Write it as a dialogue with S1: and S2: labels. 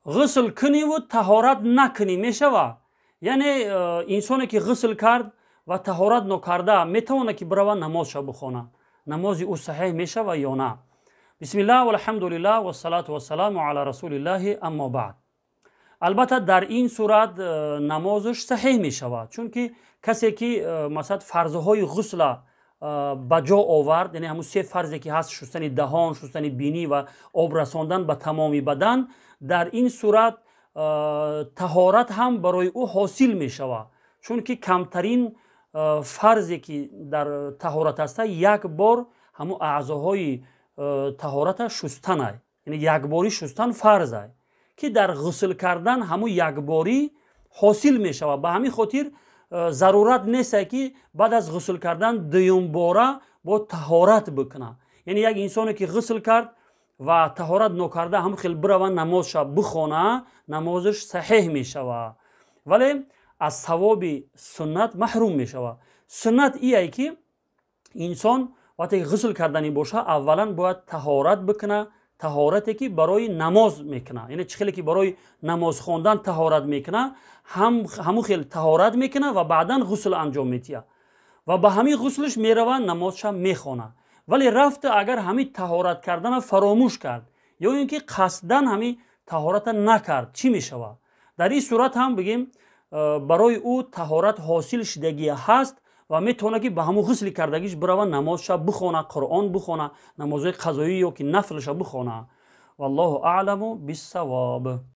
S1: غسل کنی و طهارت نکنی میشود. یعنی انسانی که غسل کرد و طهارت نکرده میتونه که برای نمازش بخونه، نماز او صحیح میشود یا نه؟ بسم الله و الحمد لله و الصلاة و السلام علی رسول الله. اما بعد، البته در این صورت نمازش صحیح میشود، چون که کسی که مثلا فرضهای غسل بجا آورد، یعنی همون 3 فرضی که هست، شستن دهان، شستن بینی و آب رساندن به تمامی بدن، در این صورت طهارت هم برای او حاصل می شود، چون که کمترین فرضی که در طهارت است یک بار همون اعضاهای طهارت شستن است، یعنی یک باری شستن فرض است که در غسل کردن همون یک باری حاصل می شود. به همین خاطر ضرورت نیست که بعد از غسل کردن دوم باره با طهارت بکنه. یعنی یک انسانی که غسل کرد و طهارت نکرده هم خیلی برای نمازش بخونه، نمازش صحیح می شود، ولی از ثواب سنت محروم می شود. سنت ایه که انسان وقتی غسل کردنی باشه اولا باید طهارت بکنه، طهارتی که برای نماز میکنه، یعنی چه خیلی که برای نماز خواندن طهارت میکنه همون خیلی طهارت میکنه و بعدا غسل انجام میتیه و به همین غسلش میروه نمازش میخونه. ولی رفت اگر همین طهارت کردن فراموش کرد یا اینکه قصداً همین طهارت نکرد، چی میشود؟ در این صورت هم بگیم برای او طهارت حاصل شدگی هست و میتونه که به همون غسل کردگیش بروه نمازش بخونه، قرآن بخونه، نمازهای قضایی یا که نفلش بخونه. والله اعلم بالصواب.